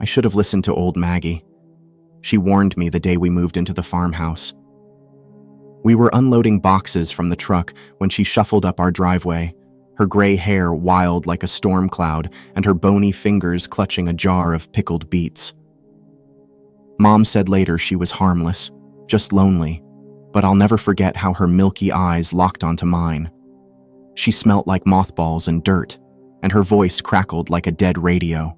I should have listened to old Maggie. She warned me the day we moved into the farmhouse. We were unloading boxes from the truck when she shuffled up our driveway, her gray hair wild like a storm cloud and her bony fingers clutching a jar of pickled beets. Mom said later she was harmless, just lonely, but I'll never forget how her milky eyes locked onto mine. She smelt like mothballs and dirt, and her voice crackled like a dead radio.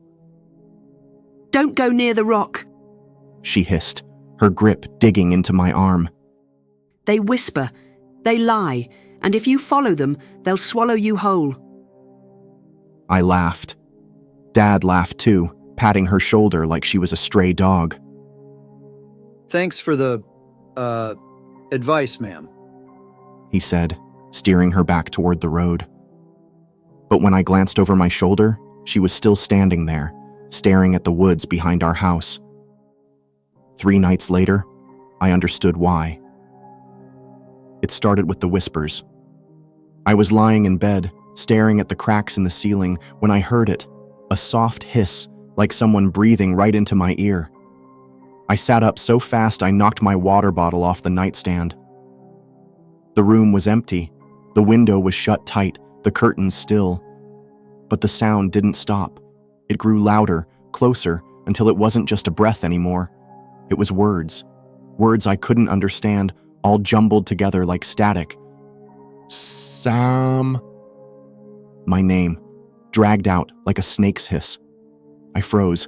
"Don't go near the rock," she hissed, her grip digging into my arm. "They whisper, they lie, and if you follow them, they'll swallow you whole." I laughed. Dad laughed too, patting her shoulder like she was a stray dog. "Thanks for the, advice, ma'am," he said, steering her back toward the road. But when I glanced over my shoulder, she was still standing there, staring at the woods behind our house. 3 nights later, I understood why. It started with the whispers. I was lying in bed, staring at the cracks in the ceiling, when I heard it, a soft hiss, like someone breathing right into my ear. I sat up so fast I knocked my water bottle off the nightstand. The room was empty. The window was shut tight, the curtains still. But the sound didn't stop. It grew louder, closer, until it wasn't just a breath anymore. It was words. Words I couldn't understand, all jumbled together like static. Sam. My name, dragged out like a snake's hiss. I froze.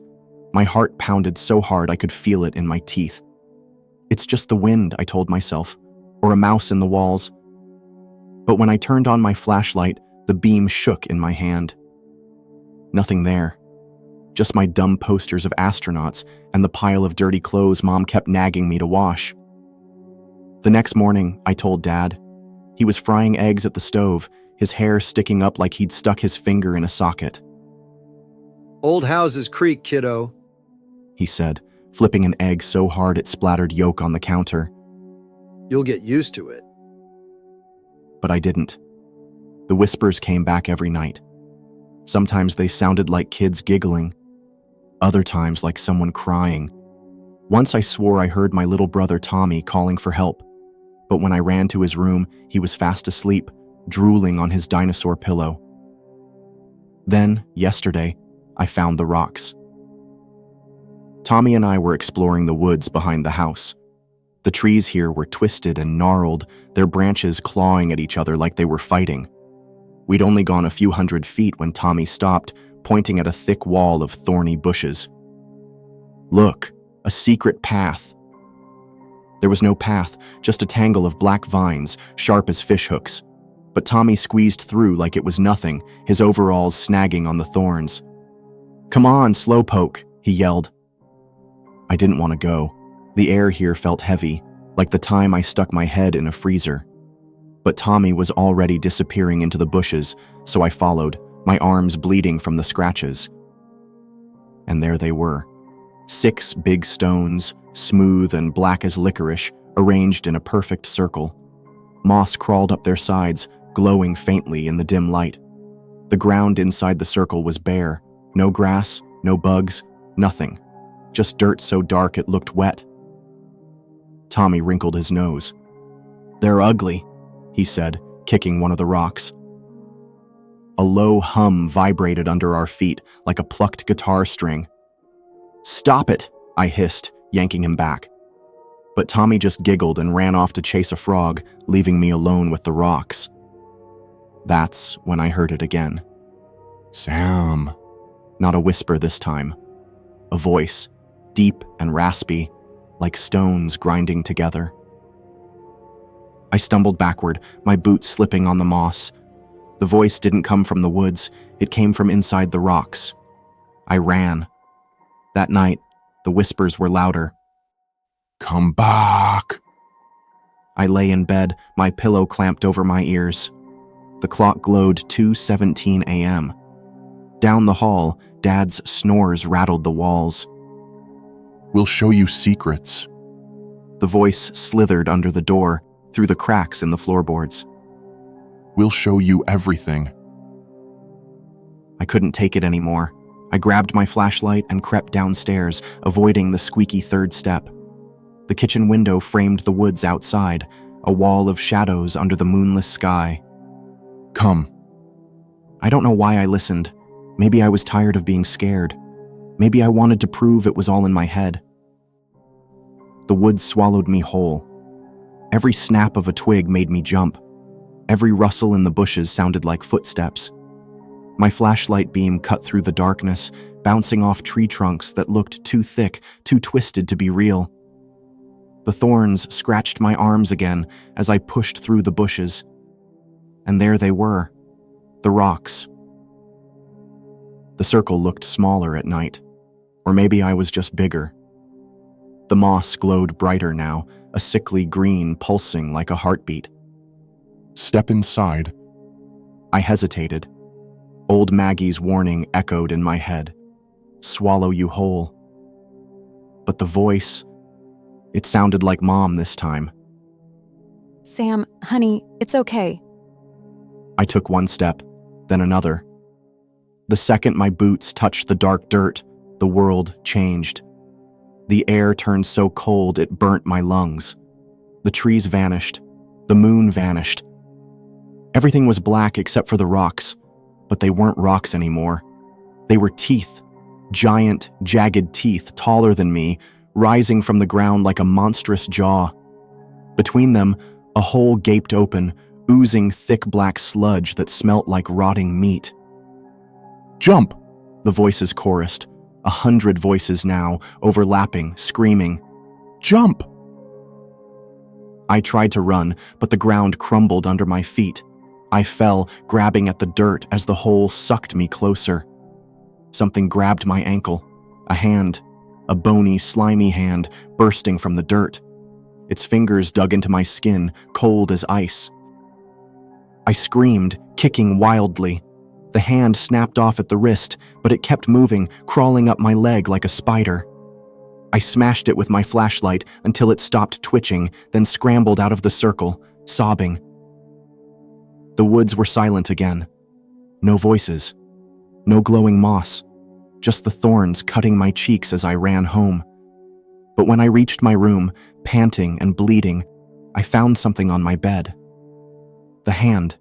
My heart pounded so hard I could feel it in my teeth. It's just the wind, I told myself, or a mouse in the walls. But when I turned on my flashlight, the beam shook in my hand. Nothing there. Just my dumb posters of astronauts and the pile of dirty clothes Mom kept nagging me to wash. The next morning, I told Dad. He was frying eggs at the stove, his hair sticking up like he'd stuck his finger in a socket. "Old houses creak, kiddo," he said, flipping an egg so hard it splattered yolk on the counter. "You'll get used to it." But I didn't. The whispers came back every night. Sometimes they sounded like kids giggling. Other times like someone crying. Once I swore I heard my little brother Tommy calling for help. But when I ran to his room, he was fast asleep, drooling on his dinosaur pillow. Then, yesterday, I found the rocks. Tommy and I were exploring the woods behind the house. The trees here were twisted and gnarled, their branches clawing at each other like they were fighting. We'd only gone a few hundred feet when Tommy stopped, pointing at a thick wall of thorny bushes. "Look, a secret path." There was no path, just a tangle of black vines, sharp as fishhooks. But Tommy squeezed through like it was nothing, his overalls snagging on the thorns. "Come on, slowpoke," he yelled. I didn't want to go. The air here felt heavy, like the time I stuck my head in a freezer. But Tommy was already disappearing into the bushes, so I followed, my arms bleeding from the scratches. And there they were. 6 big stones, smooth and black as licorice, arranged in a perfect circle. Moss crawled up their sides, glowing faintly in the dim light. The ground inside the circle was bare. No grass, no bugs, nothing. Just dirt so dark it looked wet. Tommy wrinkled his nose. "They're ugly," he said, kicking one of the rocks. A low hum vibrated under our feet like a plucked guitar string. "Stop it," I hissed, yanking him back. But Tommy just giggled and ran off to chase a frog, leaving me alone with the rocks. That's when I heard it again. "Sam." Not a whisper this time. A voice, deep and raspy, like stones grinding together. I stumbled backward, my boots slipping on the moss. The voice didn't come from the woods, it came from inside the rocks. I ran. That night, the whispers were louder. "Come back." I lay in bed, my pillow clamped over my ears. The clock glowed 2:17 a.m. Down the hall, Dad's snores rattled the walls. "We'll show you secrets." The voice slithered under the door, through the cracks in the floorboards. "We'll show you everything." I couldn't take it anymore. I grabbed my flashlight and crept downstairs, avoiding the squeaky third step. The kitchen window framed the woods outside, a wall of shadows under the moonless sky. Come. I don't know why I listened. Maybe I was tired of being scared. Maybe I wanted to prove it was all in my head. The woods swallowed me whole. Every snap of a twig made me jump. Every rustle in the bushes sounded like footsteps. My flashlight beam cut through the darkness, bouncing off tree trunks that looked too thick, too twisted to be real. The thorns scratched my arms again as I pushed through the bushes. And there they were, the rocks. The circle looked smaller at night, or maybe I was just bigger. The moss glowed brighter now, a sickly green pulsing like a heartbeat. Step inside. I hesitated. Old Maggie's warning echoed in my head. Swallow you whole. But the voice, it sounded like Mom this time. Sam, honey, it's okay. I took one step, then another. The second my boots touched the dark dirt, the world changed. The air turned so cold it burnt my lungs. The trees vanished. The moon vanished. Everything was black except for the rocks, but they weren't rocks anymore. They were teeth, giant, jagged teeth taller than me, rising from the ground like a monstrous jaw. Between them, a hole gaped open, oozing thick black sludge that smelt like rotting meat. Jump! The voices chorused, 100 voices now, overlapping, screaming. Jump! I tried to run, but the ground crumbled under my feet. I fell, grabbing at the dirt as the hole sucked me closer. Something grabbed my ankle. A hand, a bony, slimy hand, bursting from the dirt. Its fingers dug into my skin, cold as ice. I screamed, kicking wildly. The hand snapped off at the wrist, but it kept moving, crawling up my leg like a spider. I smashed it with my flashlight until it stopped twitching, then scrambled out of the circle, sobbing. The woods were silent again. No voices. No glowing moss. Just the thorns cutting my cheeks as I ran home. But when I reached my room, panting and bleeding, I found something on my bed. The hand.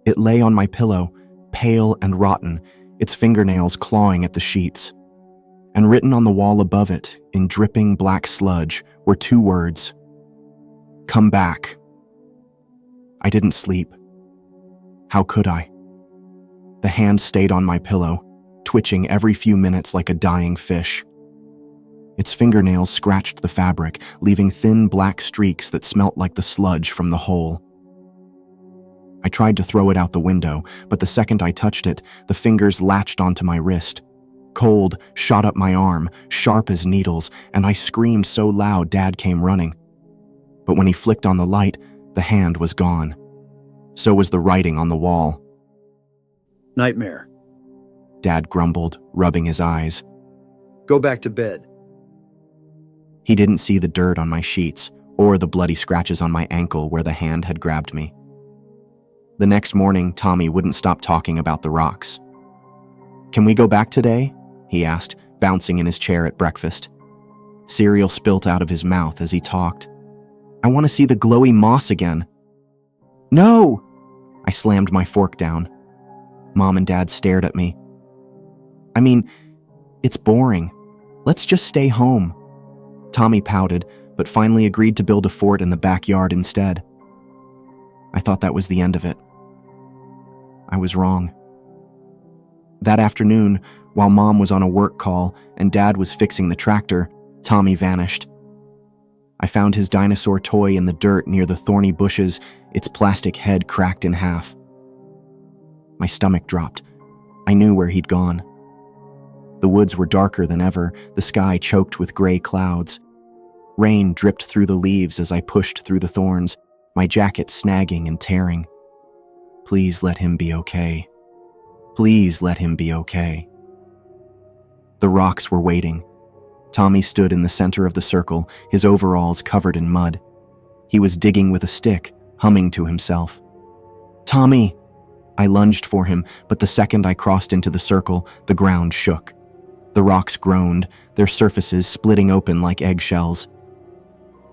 It lay on my pillow, pale and rotten, its fingernails clawing at the sheets. And written on the wall above it, in dripping black sludge, were 2 words. Come back. I didn't sleep. How could I? The hand stayed on my pillow, twitching every few minutes like a dying fish. Its fingernails scratched the fabric, leaving thin black streaks that smelt like the sludge from the hole. I tried to throw it out the window, but the second I touched it, the fingers latched onto my wrist. Cold shot up my arm, sharp as needles, and I screamed so loud Dad came running. But when he flicked on the light, the hand was gone. So was the writing on the wall. Nightmare. Dad grumbled, rubbing his eyes. Go back to bed. He didn't see the dirt on my sheets or the bloody scratches on my ankle where the hand had grabbed me. The next morning, Tommy wouldn't stop talking about the rocks. Can we go back today? He asked, bouncing in his chair at breakfast. Cereal spilt out of his mouth as he talked. I want to see the glowy moss again. No! I slammed my fork down. Mom and Dad stared at me. I mean, it's boring. Let's just stay home. Tommy pouted, but finally agreed to build a fort in the backyard instead. I thought that was the end of it. I was wrong. That afternoon, while Mom was on a work call and Dad was fixing the tractor, Tommy vanished. I found his dinosaur toy in the dirt near the thorny bushes, its plastic head cracked in half. My stomach dropped. I knew where he'd gone. The woods were darker than ever, the sky choked with gray clouds. Rain dripped through the leaves as I pushed through the thorns, my jacket snagging and tearing. Please let him be okay. Please let him be okay. The rocks were waiting. Tommy stood in the center of the circle, his overalls covered in mud. He was digging with a stick, humming to himself. Tommy! I lunged for him, but the second I crossed into the circle, the ground shook. The rocks groaned, their surfaces splitting open like eggshells.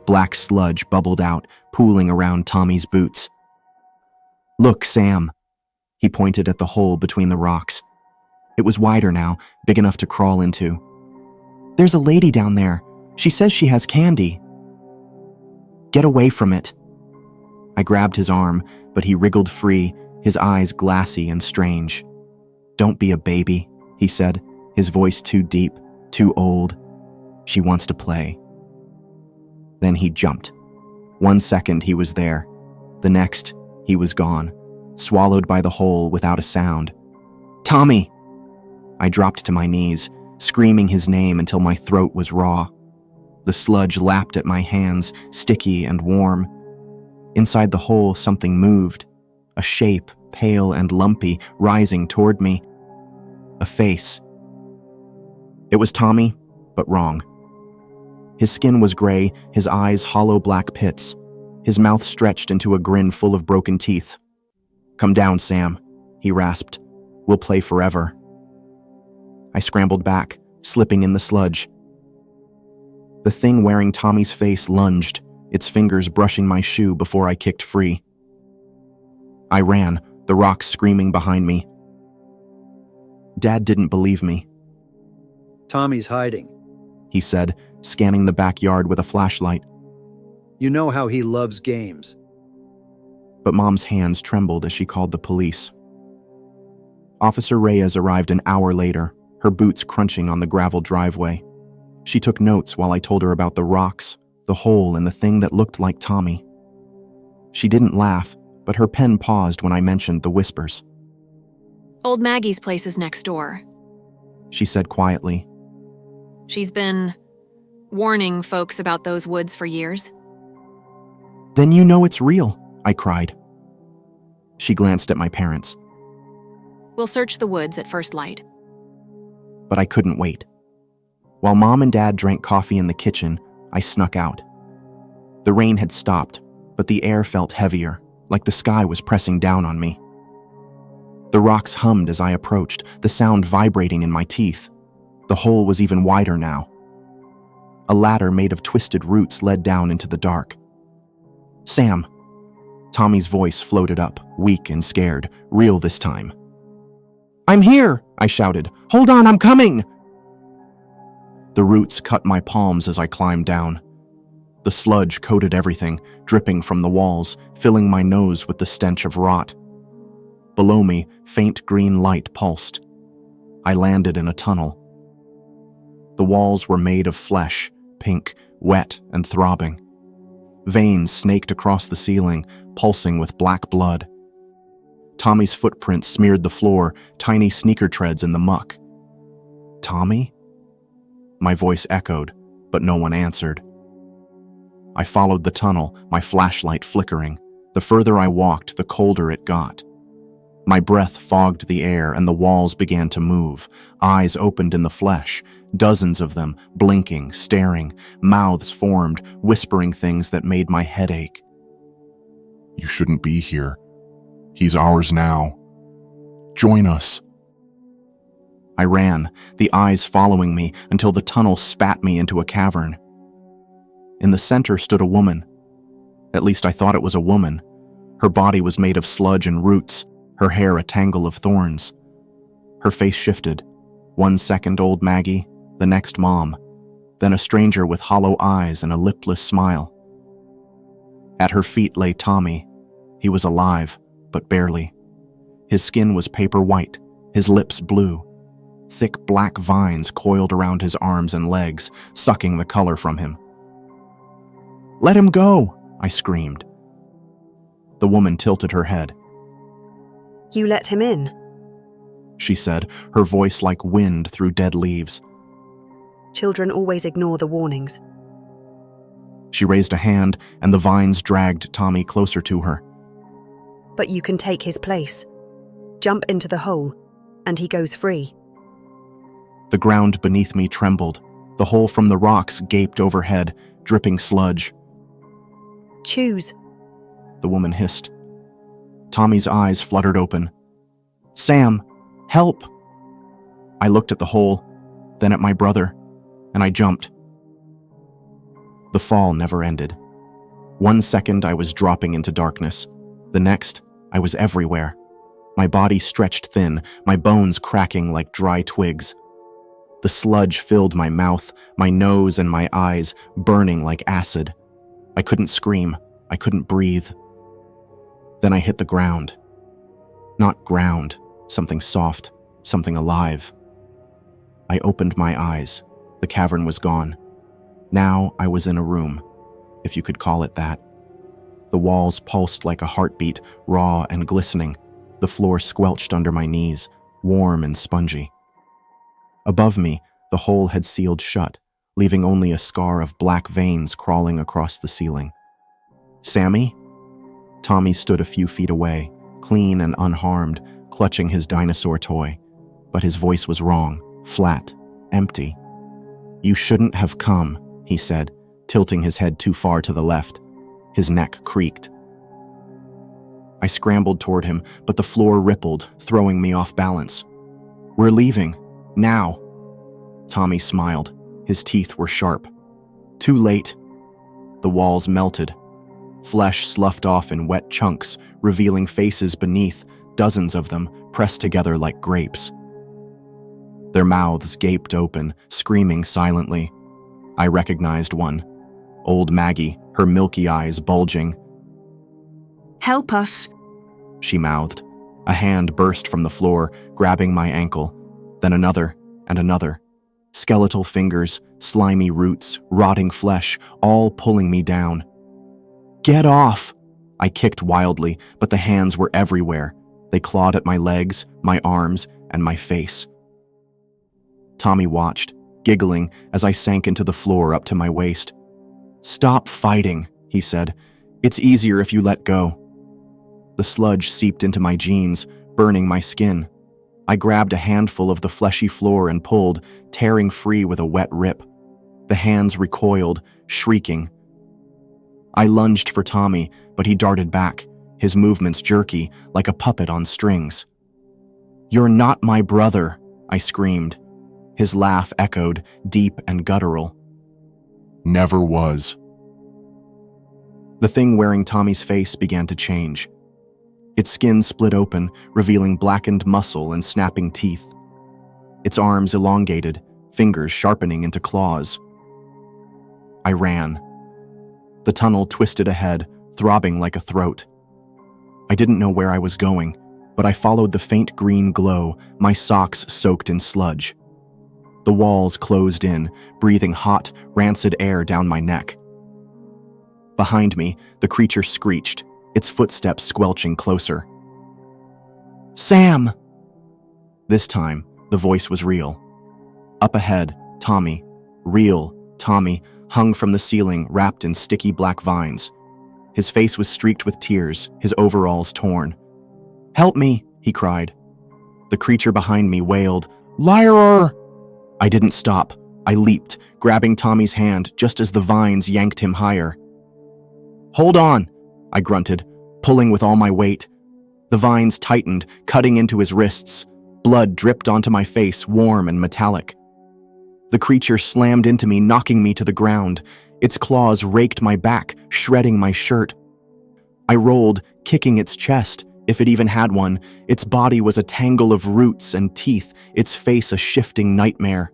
Black sludge bubbled out, pooling around Tommy's boots. "Look, Sam." He pointed at the hole between the rocks. It was wider now, big enough to crawl into. "There's a lady down there. She says she has candy." "Get away from it." I grabbed his arm, but he wriggled free, his eyes glassy and strange. "Don't be a baby," he said, his voice too deep, too old. "She wants to play." Then he jumped. 1 second he was there. The next, he was gone, swallowed by the hole without a sound. "Tommy!" I dropped to my knees, screaming his name until my throat was raw. The sludge lapped at my hands, sticky and warm. Inside the hole, something moved. A shape, pale and lumpy, rising toward me. A face. It was Tommy, but wrong. His skin was gray, his eyes hollow black pits. His mouth stretched into a grin full of broken teeth. "Come down, Sam," he rasped. "We'll play forever." I scrambled back, slipping in the sludge. The thing wearing Tommy's face lunged, its fingers brushing my shoe before I kicked free. I ran, the rocks screaming behind me. Dad didn't believe me. Tommy's hiding. He said, scanning the backyard with a flashlight. You know how he loves games. But Mom's hands trembled as she called the police. Officer Reyes arrived an hour later, her boots crunching on the gravel driveway. She took notes while I told her about the rocks, the hole, and the thing that looked like Tommy. She didn't laugh, but her pen paused when I mentioned the whispers. Old Maggie's place is next door. She said quietly. She's been warning folks about those woods for years. Then you know it's real, I cried. She glanced at my parents. We'll search the woods at first light. But I couldn't wait. While Mom and Dad drank coffee in the kitchen, I snuck out. The rain had stopped, but the air felt heavier, like the sky was pressing down on me. The rocks hummed as I approached, the sound vibrating in my teeth. The hole was even wider now. A ladder made of twisted roots led down into the dark. Sam. Tommy's voice floated up, weak and scared, real this time. I'm here, I shouted. Hold on, I'm coming! The roots cut my palms as I climbed down. The sludge coated everything, dripping from the walls, filling my nose with the stench of rot. Below me, faint green light pulsed. I landed in a tunnel. The walls were made of flesh, pink, wet, and throbbing. Veins snaked across the ceiling, pulsing with black blood. Tommy's footprints smeared the floor, tiny sneaker treads in the muck. Tommy? My voice echoed, but no one answered. I followed the tunnel, my flashlight flickering. The further I walked, the colder it got. My breath fogged the air and the walls began to move. Eyes opened in the flesh, dozens of them, blinking, staring, mouths formed, whispering things that made my head ache. You shouldn't be here. He's ours now. Join us. I ran, the eyes following me until the tunnel spat me into a cavern. In the center stood a woman. At least I thought it was a woman. Her body was made of sludge and roots, her hair a tangle of thorns. Her face shifted. 1 second old Maggie, the next Mom, then a stranger with hollow eyes and a lipless smile. At her feet lay Tommy. He was alive, but barely. His skin was paper white, his lips blue. Thick black vines coiled around his arms and legs, sucking the color from him. Let him go, I screamed. The woman tilted her head. You let him in? She said, her voice like wind through dead leaves. Children always ignore the warnings. She raised a hand, and the vines dragged Tommy closer to her. But you can take his place. Jump into the hole, and he goes free. The ground beneath me trembled. The hole from the rocks gaped overhead, dripping sludge. Choose, the woman hissed. Tommy's eyes fluttered open. Sam, help! I looked at the hole, then at my brother, and I jumped. The fall never ended. 1 second I was dropping into darkness. The next, I was everywhere. My body stretched thin, my bones cracking like dry twigs. The sludge filled my mouth, my nose and my eyes burning like acid. I couldn't scream. I couldn't breathe. Then I hit the ground. Not ground, something soft, something alive. I opened my eyes. The cavern was gone. Now I was in a room, if you could call it that. The walls pulsed like a heartbeat, raw and glistening. The floor squelched under my knees, warm and spongy. Above me, the hole had sealed shut, leaving only a scar of black veins crawling across the ceiling. Sammy? Tommy stood a few feet away, clean and unharmed, clutching his dinosaur toy. But his voice was wrong, flat, empty. "You shouldn't have come," he said, tilting his head too far to the left. His neck creaked. I scrambled toward him, but the floor rippled, throwing me off balance. "We're leaving. Now." Tommy smiled. His teeth were sharp. "Too late." The walls melted. Flesh sloughed off in wet chunks, revealing faces beneath, dozens of them pressed together like grapes. Their mouths gaped open, screaming silently. I recognized one. Old Maggie, her milky eyes bulging. Help us. She mouthed. A hand burst from the floor, grabbing my ankle. Then another, and another. Skeletal fingers, slimy roots, rotting flesh, all pulling me down. "Get off!" I kicked wildly, but the hands were everywhere. They clawed at my legs, my arms, and my face. Tommy watched, giggling as I sank into the floor up to my waist. "Stop fighting," he said. "It's easier if you let go." The sludge seeped into my jeans, burning my skin. I grabbed a handful of the fleshy floor and pulled, tearing free with a wet rip. The hands recoiled, shrieking. I lunged for Tommy, but he darted back, his movements jerky, like a puppet on strings. "You're not my brother," I screamed. His laugh echoed, deep and guttural. Never was. The thing wearing Tommy's face began to change. Its skin split open, revealing blackened muscle and snapping teeth. Its arms elongated, fingers sharpening into claws. I ran. The tunnel twisted ahead, throbbing like a throat. I didn't know where I was going, but I followed the faint green glow, my socks soaked in sludge. The walls closed in, breathing hot, rancid air down my neck. Behind me, the creature screeched, its footsteps squelching closer. "Sam!" This time, the voice was real. Up ahead, Tommy, real Tommy, hung from the ceiling, wrapped in sticky black vines. His face was streaked with tears, his overalls torn. "Help me!" he cried. The creature behind me wailed, "Liar!" I didn't stop. I leaped, grabbing Tommy's hand just as the vines yanked him higher. "Hold on!" I grunted, pulling with all my weight. The vines tightened, cutting into his wrists. Blood dripped onto my face, warm and metallic. The creature slammed into me, knocking me to the ground. Its claws raked my back, shredding my shirt. I rolled, kicking its chest, if it even had one. Its body was a tangle of roots and teeth, its face a shifting nightmare.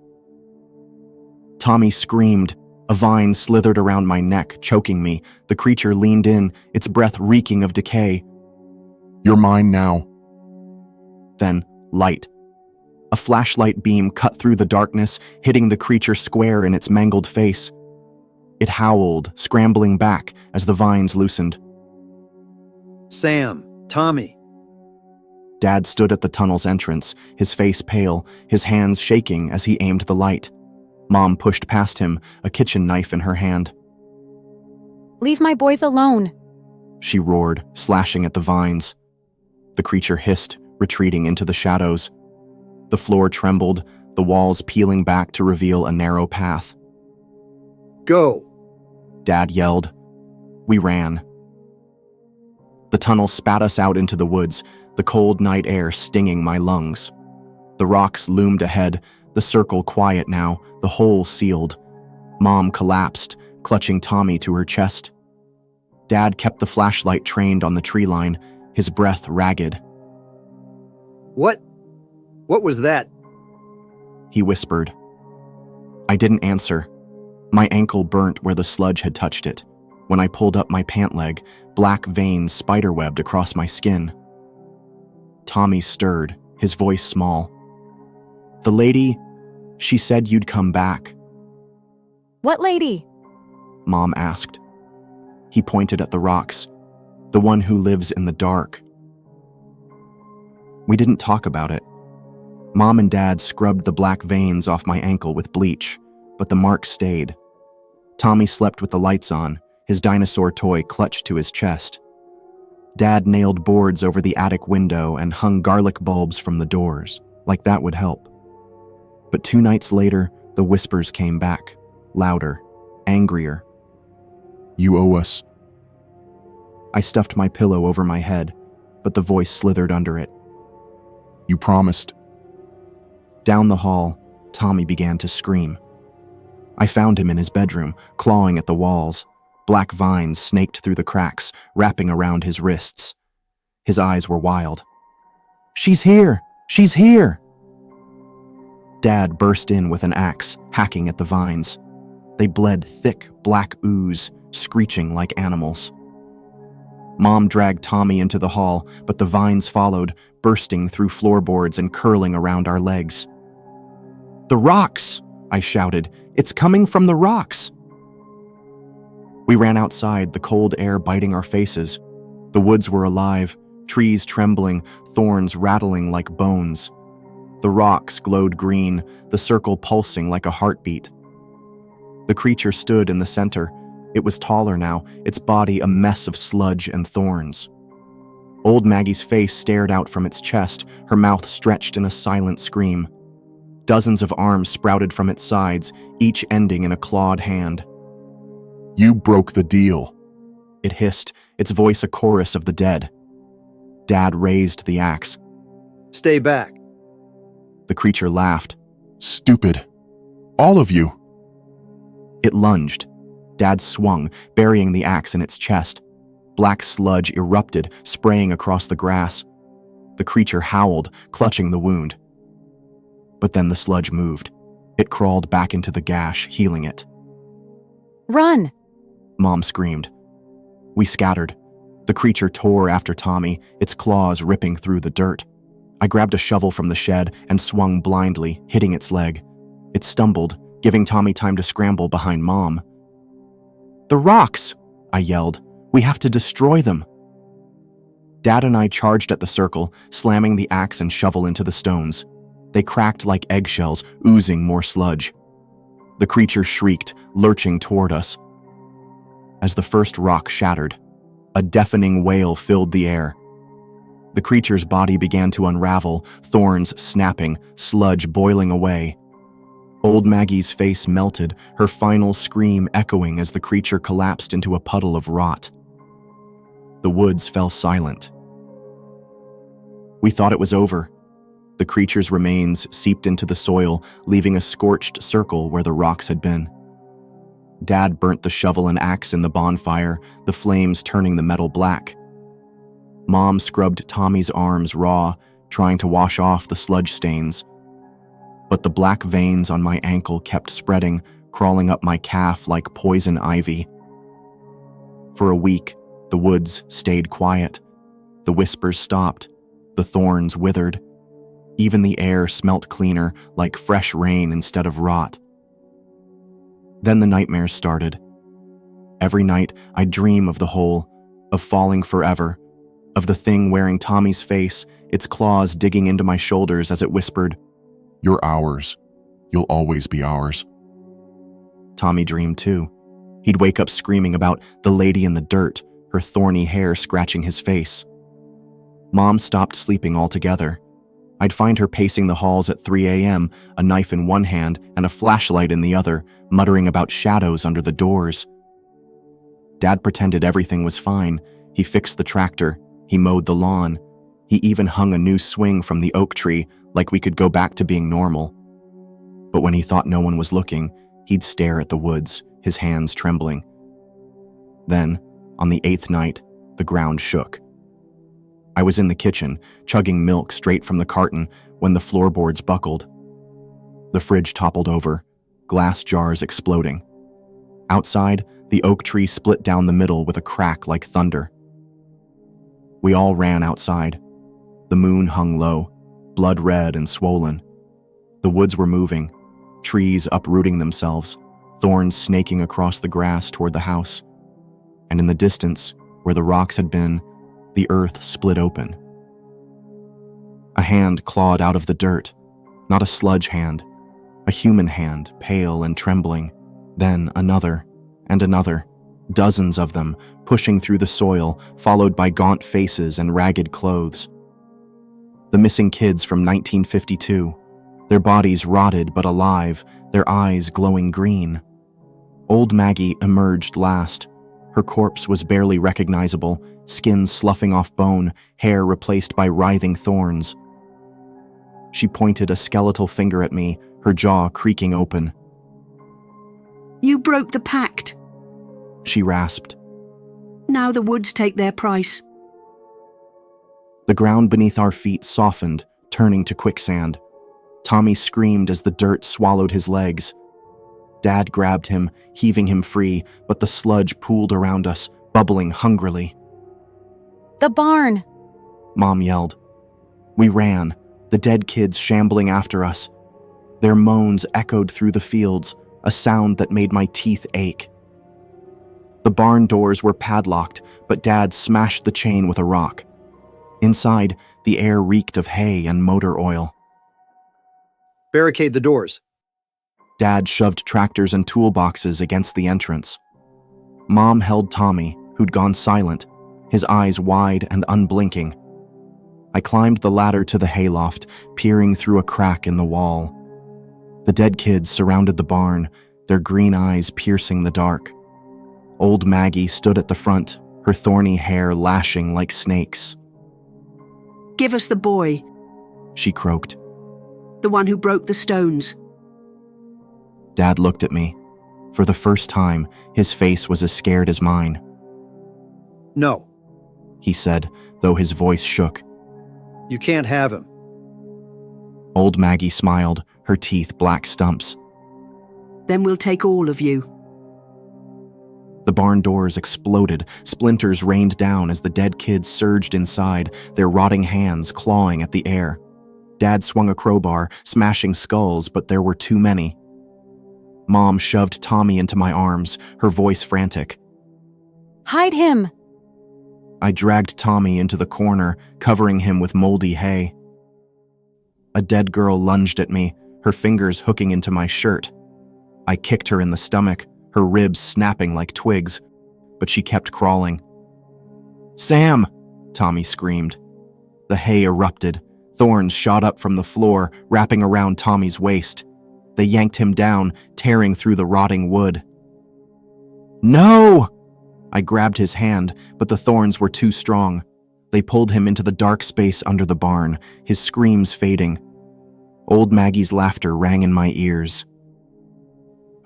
Tommy screamed. A vine slithered around my neck, choking me. The creature leaned in, its breath reeking of decay. You're mine now. Then, light. A flashlight beam cut through the darkness, hitting the creature square in its mangled face. It howled, scrambling back as the vines loosened. "Sam, Tommy." Dad stood at the tunnel's entrance, his face pale, his hands shaking as he aimed the light. Mom pushed past him, a kitchen knife in her hand. Leave my boys alone. She roared, slashing at the vines. The creature hissed, retreating into the shadows. The floor trembled, the walls peeling back to reveal a narrow path. "Go!" Dad yelled. We ran. The tunnel spat us out into the woods, the cold night air stinging my lungs. The rocks loomed ahead, the circle quiet now, the hole sealed. Mom collapsed, clutching Tommy to her chest. Dad kept the flashlight trained on the tree line, his breath ragged. What? What was that? He whispered. I didn't answer. My ankle burnt where the sludge had touched it. When I pulled up my pant leg, black veins spiderwebbed across my skin. Tommy stirred, his voice small. The lady, she said you'd come back. What lady? Mom asked. He pointed at the rocks. The one who lives in the dark. We didn't talk about it. Mom and Dad scrubbed the black veins off my ankle with bleach, but the mark stayed. Tommy slept with the lights on, his dinosaur toy clutched to his chest. Dad nailed boards over the attic window and hung garlic bulbs from the doors, like that would help. But 2 nights later, the whispers came back, louder, angrier. You owe us. I stuffed my pillow over my head, but the voice slithered under it. You promised. Down the hall, Tommy began to scream. I found him in his bedroom, clawing at the walls. Black vines snaked through the cracks, wrapping around his wrists. His eyes were wild. She's here! She's here! Dad burst in with an axe, hacking at the vines. They bled thick, black ooze, screeching like animals. Mom dragged Tommy into the hall, but the vines followed, bursting through floorboards and curling around our legs. The rocks! I shouted. It's coming from the rocks! We ran outside, the cold air biting our faces. The woods were alive, trees trembling, thorns rattling like bones. The rocks glowed green, the circle pulsing like a heartbeat. The creature stood in the center. It was taller now, its body a mess of sludge and thorns. Old Maggie's face stared out from its chest, her mouth stretched in a silent scream. Dozens of arms sprouted from its sides, each ending in a clawed hand. You broke the deal. It hissed, its voice a chorus of the dead. Dad raised the axe. Stay back. The creature laughed. Stupid. All of you. It lunged. Dad swung, burying the axe in its chest. Black sludge erupted, spraying across the grass. The creature howled, clutching the wound. But then the sludge moved. It crawled back into the gash, healing it. Run! Mom screamed. We scattered. The creature tore after Tommy, its claws ripping through the dirt. I grabbed a shovel from the shed and swung blindly, hitting its leg. It stumbled, giving Tommy time to scramble behind Mom. The rocks! I yelled. We have to destroy them. Dad and I charged at the circle, slamming the axe and shovel into the stones. They cracked like eggshells, oozing more sludge. The creature shrieked, lurching toward us. As the first rock shattered, a deafening wail filled the air. The creature's body began to unravel, thorns snapping, sludge boiling away. Old Maggie's face melted, her final scream echoing as the creature collapsed into a puddle of rot. The woods fell silent. We thought it was over. The creature's remains seeped into the soil, leaving a scorched circle where the rocks had been. Dad burnt the shovel and axe in the bonfire, the flames turning the metal black. Mom scrubbed Tommy's arms raw, trying to wash off the sludge stains. But the black veins on my ankle kept spreading, crawling up my calf like poison ivy. For a week, the woods stayed quiet. The whispers stopped. The thorns withered. Even the air smelt cleaner, like fresh rain instead of rot. Then the nightmares started. Every night, I'd dream of the hole, of falling forever, of the thing wearing Tommy's face, its claws digging into my shoulders as it whispered, You're ours. You'll always be ours. Tommy dreamed too. He'd wake up screaming about the lady in the dirt, her thorny hair scratching his face. Mom stopped sleeping altogether. I'd find her pacing the halls at 3 a.m., a knife in one hand and a flashlight in the other, muttering about shadows under the doors. Dad pretended everything was fine. He fixed the tractor. He mowed the lawn. He even hung a new swing from the oak tree like we could go back to being normal. But when he thought no one was looking, he'd stare at the woods, his hands trembling. Then, on the 8th night, the ground shook. I was in the kitchen, chugging milk straight from the carton when the floorboards buckled. The fridge toppled over, glass jars exploding. Outside, the oak tree split down the middle with a crack like thunder. We all ran outside. The moon hung low, blood red and swollen. The woods were moving, trees uprooting themselves, thorns snaking across the grass toward the house. And in the distance, where the rocks had been, the earth split open. A hand clawed out of the dirt, not a sludge hand, a human hand, pale and trembling. Then another, and another, dozens of them, pushing through the soil, followed by gaunt faces and ragged clothes. The missing kids from 1952, their bodies rotted but alive, their eyes glowing green. Old Maggie emerged last. Her corpse was barely recognizable, skin sloughing off bone, hair replaced by writhing thorns. She pointed a skeletal finger at me, her jaw creaking open. You broke the pact. She rasped. Now the woods take their price. The ground beneath our feet softened, turning to quicksand. Tommy screamed as the dirt swallowed his legs. Dad grabbed him, heaving him free, but the sludge pooled around us, bubbling hungrily. The barn! Mom yelled. We ran, the dead kids shambling after us. Their moans echoed through the fields, a sound that made my teeth ache. The barn doors were padlocked, but Dad smashed the chain with a rock. Inside, the air reeked of hay and motor oil. Barricade the doors. Dad shoved tractors and toolboxes against the entrance. Mom held Tommy, who'd gone silent, his eyes wide and unblinking. I climbed the ladder to the hayloft, peering through a crack in the wall. The dead kids surrounded the barn, their green eyes piercing the dark. Old Maggie stood at the front, her thorny hair lashing like snakes. Give us the boy, She croaked. the one who broke the stones. Dad looked at me. For the first time, his face was as scared as mine. No, He said, though his voice shook. you can't have him. Old Maggie smiled, her teeth black stumps. Then we'll take all of you. The barn doors exploded, splinters rained down as the dead kids surged inside, their rotting hands clawing at the air. Dad swung a crowbar, smashing skulls, but there were too many. Mom shoved Tommy into my arms, her voice frantic. Hide him! I dragged Tommy into the corner, covering him with moldy hay. A dead girl lunged at me, her fingers hooking into my shirt. I kicked her in the stomach, her ribs snapping like twigs, but she kept crawling. Sam! Tommy screamed. The hay erupted. Thorns shot up from the floor, wrapping around Tommy's waist. They yanked him down, tearing through the rotting wood. No! I grabbed his hand, but the thorns were too strong. They pulled him into the dark space under the barn, his screams fading. Old Maggie's laughter rang in my ears.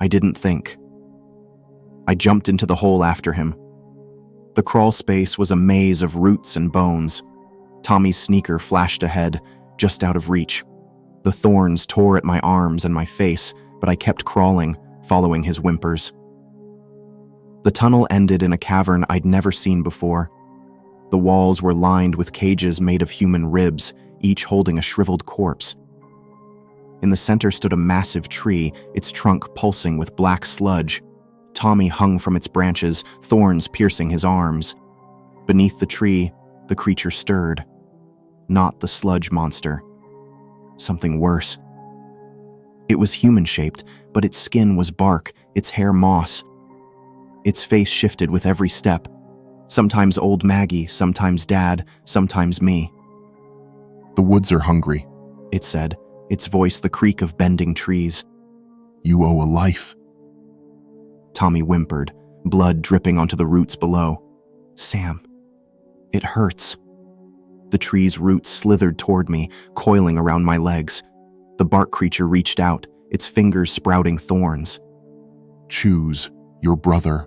I didn't think. I jumped into the hole after him. The crawl space was a maze of roots and bones. Tommy's sneaker flashed ahead, just out of reach. The thorns tore at my arms and my face, but I kept crawling, following his whimpers. The tunnel ended in a cavern I'd never seen before. The walls were lined with cages made of human ribs, each holding a shriveled corpse. In the center stood a massive tree, its trunk pulsing with black sludge. Tommy hung from its branches, thorns piercing his arms. Beneath the tree, the creature stirred. Not the sludge monster. Something worse. It was human-shaped, but its skin was bark, its hair moss. Its face shifted with every step. Sometimes old Maggie, sometimes Dad, sometimes me. The woods are hungry. It said, its voice the creak of bending trees. You owe a life. Tommy whimpered, blood dripping onto the roots below. Sam, it hurts. The tree's roots slithered toward me, coiling around my legs. The bark creature reached out, its fingers sprouting thorns. Choose your brother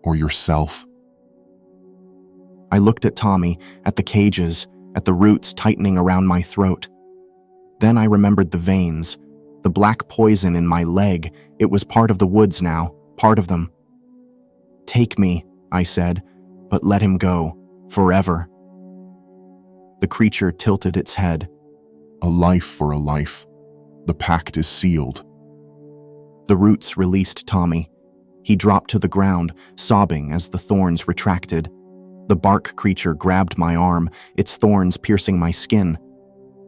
or yourself. I looked at Tommy, at the cages, at the roots tightening around my throat. Then I remembered the veins, the black poison in my leg. It was part of the woods now, part of them. Take me, I said, but let him go, forever. The creature tilted its head. A life for a life. The pact is sealed. The roots released Tommy. He dropped to the ground, sobbing as the thorns retracted. The bark creature grabbed my arm, its thorns piercing my skin.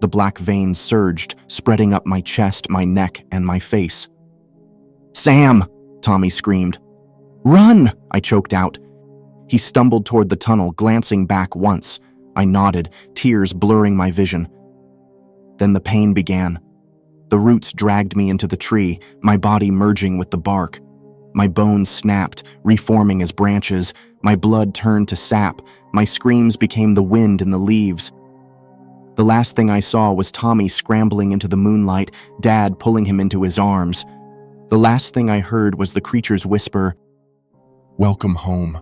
The black veins surged, spreading up my chest, my neck, and my face. "Sam!" Tommy screamed. "Run!" I choked out. He stumbled toward the tunnel, glancing back once. I nodded, tears blurring my vision. Then the pain began. The roots dragged me into the tree, my body merging with the bark. My bones snapped, reforming as branches. My blood turned to sap. My screams became the wind in the leaves. The last thing I saw was Tommy scrambling into the moonlight, Dad pulling him into his arms. The last thing I heard was the creature's whisper, Welcome home.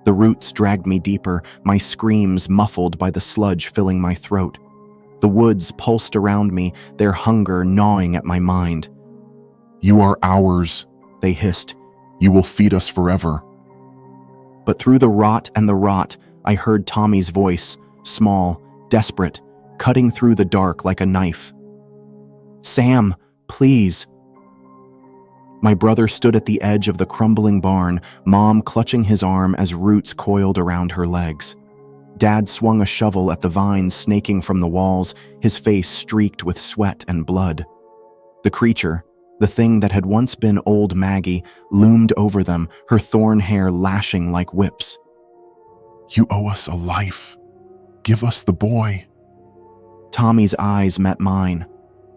The roots dragged me deeper, my screams muffled by the sludge filling my throat. The woods pulsed around me, their hunger gnawing at my mind. You are ours, They hissed. You will feed us forever. But through the rot and the rot, I heard Tommy's voice, small, desperate, cutting through the dark like a knife. Sam, please. My brother stood at the edge of the crumbling barn, Mom clutching his arm as roots coiled around her legs. Dad swung a shovel at the vines snaking from the walls, his face streaked with sweat and blood. The creature, the thing that had once been old Maggie, loomed over them, her thorn hair lashing like whips. You owe us a life. Give us the boy. Tommy's eyes met mine.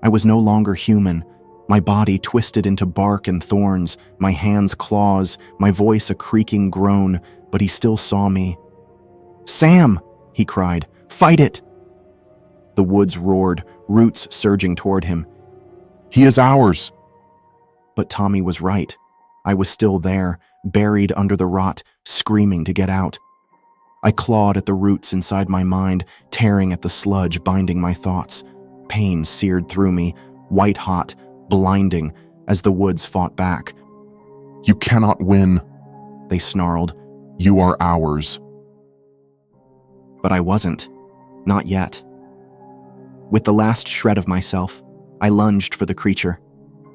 I was no longer human. My body twisted into bark and thorns, my hands claws, my voice a creaking groan, but he still saw me. Sam, he cried, fight it! The woods roared, roots surging toward him. He is ours. But Tommy was right. I was still there, buried under the rot, screaming to get out. I clawed at the roots inside my mind, tearing at the sludge binding my thoughts. Pain seared through me, white hot, blinding, as the woods fought back. You cannot win. They snarled. You are ours. But I wasn't. Not yet. With the last shred of myself, I lunged for the creature.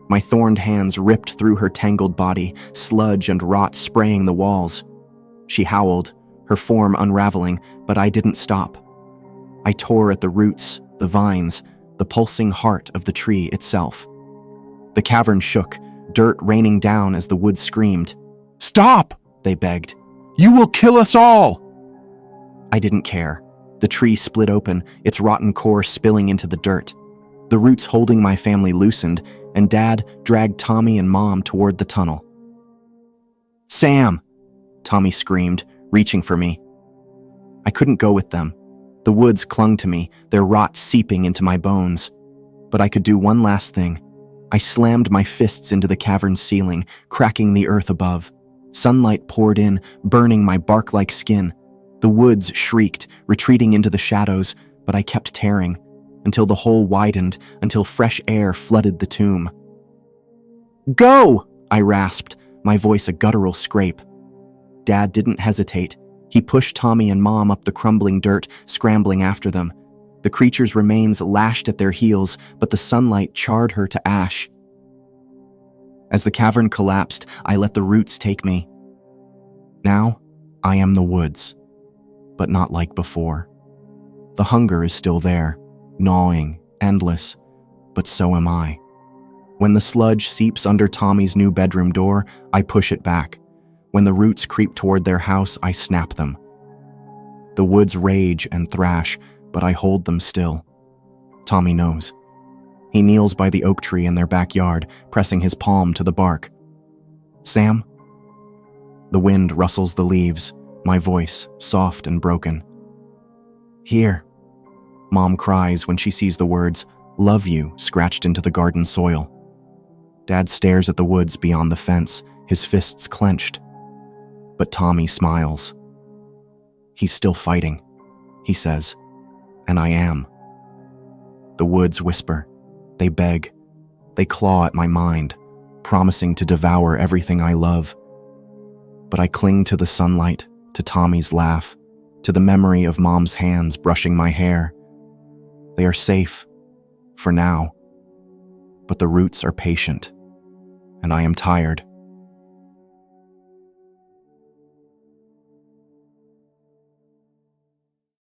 My thorned hands ripped through her tangled body, sludge and rot spraying the walls. She howled, her form unraveling, but I didn't stop. I tore at the roots, the vines, the pulsing heart of the tree itself. The cavern shook, dirt raining down as the woods screamed. Stop! They begged. You will kill us all! I didn't care. The tree split open, its rotten core spilling into the dirt. The roots holding my family loosened, and Dad dragged Tommy and Mom toward the tunnel. Sam! Tommy screamed, reaching for me. I couldn't go with them. The woods clung to me, their rot seeping into my bones. But I could do one last thing. I slammed my fists into the cavern's ceiling, cracking the earth above. Sunlight poured in, burning my bark-like skin. The woods shrieked, retreating into the shadows, but I kept tearing, until the hole widened, until fresh air flooded the tomb. Go! I rasped, my voice a guttural scrape. Dad didn't hesitate. He pushed Tommy and Mom up the crumbling dirt, scrambling after them. The creature's remains lashed at their heels, but the sunlight charred her to ash. As the cavern collapsed, I let the roots take me. Now, I am the woods, but not like before. The hunger is still there, gnawing, endless, but so am I. When the sludge seeps under Tommy's new bedroom door, I push it back. When the roots creep toward their house, I snap them. The woods rage and thrash, but I hold them still. Tommy knows. He kneels by the oak tree in their backyard, pressing his palm to the bark. Sam? The wind rustles the leaves, my voice soft and broken. Here, Mom cries when she sees the words, "Love you," scratched into the garden soil. Dad stares at the woods beyond the fence, his fists clenched. But Tommy smiles. "He's still fighting," he says, "and I am." The woods whisper. They beg. They claw at my mind, promising to devour everything I love. But I cling to the sunlight, to Tommy's laugh, to the memory of Mom's hands brushing my hair. They are safe, for now. But the roots are patient, and I am tired.